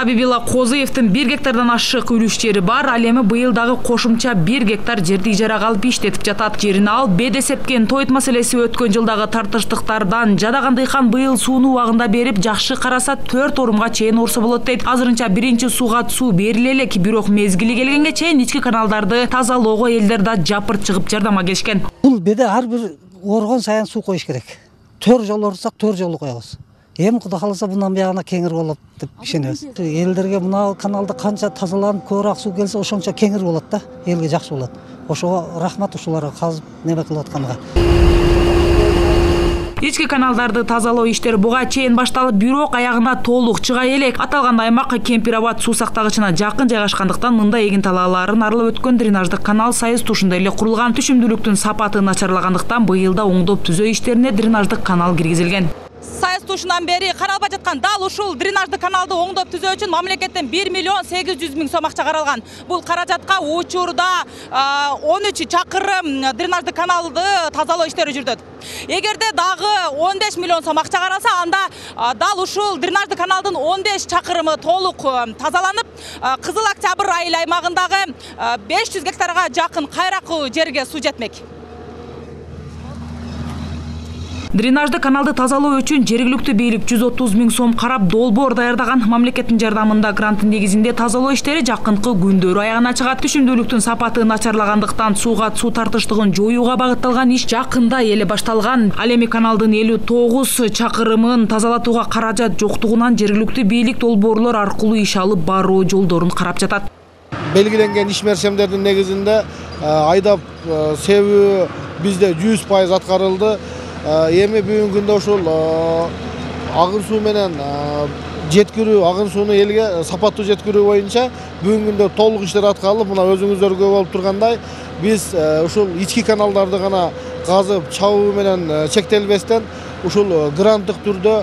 Абибилла Козыевдин 1 гектардан ашык үлүш жери бар. Ал эми быйыл дагы кошумча 1 гектар жерди ижарага алып иштетип жатат. Жерин алып бедесепкен тойт маселеси өткөн жылдагы тартыштыктардан жадаган дыйкан быйыл сууну убагында берип, жакшы караса 4 орумга чейин урса болот дейт. Азырынча биринчи сууга суу бериле элек, бирок мезгили келгенге чейин ички каналдарды тазалоого элдер да жапырт чыгып жардамга келишкен. Бул беде ар бир оргон сайын суу коюш керек. 4 жолу урсак 4 жолу коебуз. Эми Кудай кааласа bundan бuyагына кеңир болот деп ишенебиз. Элдерге мына каналды канча тазаланып, көбүрөөк суу келсе, ошончо кеңир болот да, элге жакшы болот. Ошого рахмат ушуларга казып неме кылып атканга. Ички каналдарды тазалоо иштери буга чейин башталып, бирок аягына толук чыга элек. Аталган аймак Кемпирабад суу сактагычына жакын жайгашкандыктан мында эгин талааларын арылып өткөн дренаждык канал Сайыз тушунда эле курулган. Түшүмдүүлүктүн сапаты начарлагандыктан быйылда оңдоп түзөө иштерине дренаждык канал киргизилген. Сайыз тушунан бери каралбай жаткан дал ушул дренаждык каналды оңдоп түзөө үчүн мамлекеттен 1 миллион 800 миң сом акча каралган. Бул каражатка учурда 13 чакырым дренаждык каналды тазалоо иштери жүрөт. Эгерде дагы 15 миллион сом акча каралса, анда дал ушул дренаждык каналдын 15 чакырымы толук тазаланып, Кызыл Октябрь айыл аймагындагы 500 гектарга жакын кайракы жерге суу жетмек. Дренажды каналды тазалоо үчүн жергиликтүү бийлик 130 миң сом карап долбоор даярдаган. Мамлекеттин жардамында гранттын негизинде тазалоо иштери жакынкы күндөрү аягына чыгат. Түшүмдүүлүктүн сапаты начарлагандыктан сууга суу тартыштыгын жоюуга багытталган иш жакында эле башталган. Ал эми каналдын 59 чакырымын тазалатууга каражат жоктугунан жергиликтүү бийлик долбоорлор аркылуу иш алып баруу жолдорун карап жатат. Белгиленген иш мерчемдердин негизинде айдап себүү бизде 100% аткарылды. Эми бүгүнкү күндө ошол агын суу менен жеткирүү, агын сууну элге сапаттуу жеткирүү боюнча бүгүнкү күндө толук иштер аткарылып, мына өзүңүздөр көрүп болуп тургандай, биз ушул ички каналдарды гана казып чабуу менен чектелбестен, ушул гранттык түрдө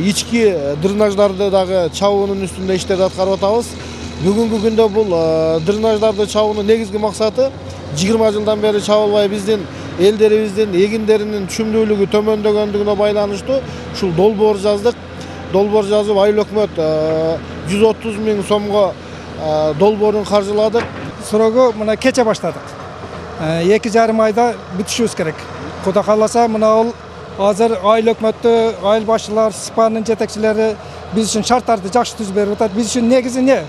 ички дренаждарды дагы чабуунун үстүндө иштерди аткарып атабыз. Бүгүнкү күндө бул дренаждарды чабуунун негизги максаты 20 жылдан бери чабылбай биздин элдерибиздин эгиндеринин түшүмдүүлүгү төмөндөгөндүгүнө байланыштуу ушул долбоор жаздык. Долбоор жазып айыл өкмөт 130 миң сомго долбоорун каржыладык. Срогу мына кече баштадык. 2,5 айда бүтүшүбүз керек. Кудай кааласа, мына ол азыр айыл өкмөттү, айыл башчылар, СПАнын жетекчилери биз үчүн шарттарды жакшы түзүп берип атат. Биз үчүн негизи эмне?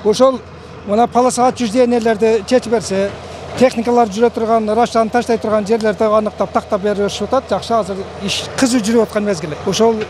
Ошол мына полоса отчуждениялерди чечип берсе, техникалар жүрө турган, рашаны таштай турган жерлерди аныктап, тактап беришип атат. Жакшы, азыр иш кызуу жүрүп аткан мезгили. Ошол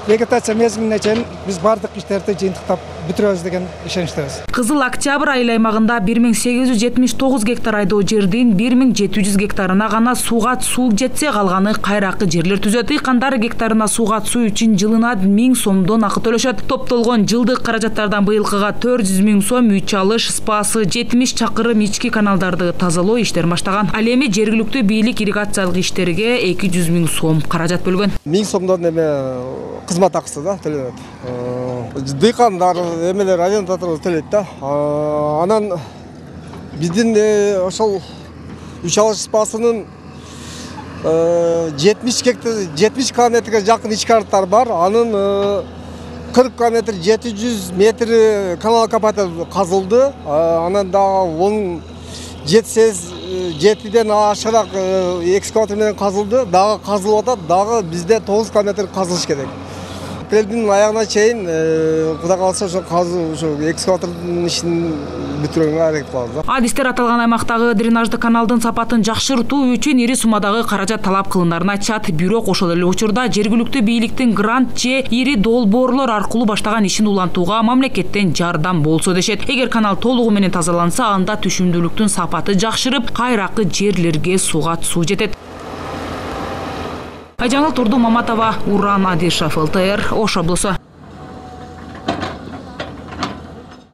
вегетация мезгилине чейин биз бардык иштерди жыйынтыктап бүтүрөбүз деген ишеничтебиз. Кызыл Октябрь айыл аймагында 1879 гектар айдоо жердин 1700 гектарына гана сууга суу жетсе, калганы кайракы жерлер түзөт. Дыйкандар гектарына сууга суу үчүн жылына 1000 сомдон акы төлөшөт. Топтолгон жылдык каражаттардан быйылкыга 400 миң сом үч алыш, спасы 70 чакырым ички каналдарды тазалоо иштерин баштаган. Ал эми жергиликтүү бийлик ирригациялык иштерге 200 миң сом каражат бөлгөн. 1000 сомдон эме кызмат акысы да төлөнөт. Дыйкандар эмелер арендаторлор төлөйт да. Анан биздин ошол 3 алыш спасынын 70 километрге жакын ички арыктар бар. Анын 40 километр 700 метр канал капаты казылды. Анан дагы 10 7-ден ашыраак экскаватор менен казылды. Дагы казылып атат. Дагы бизде 9 километр казылыш керек. Апрелдин аягына чейин Кудай кааласа ошо казуу, ошо экскаватордун ишин бүтүрүүгө аракет кылабыз. Адистер аталган аймактагы дренаждык каналдын сапатын жакшыртуу үчүн ири суммадагы каражат талап кылынарын айтышат. Бирок ошол эле учурда жергиликтүү бийликтин грант же ири долбоорлор аркылуу баштаган ишин улантууга мамлекеттен жардам болсо дешет. Эгер канал толугу менен тазаланса, анда түшүмдүүлүктүн сапаты жакшырып, кайракы жерлерге сууга суу жетет. Айжаңыл Турду Маматова, Уран Адишев, ЛТР, Ош облусу.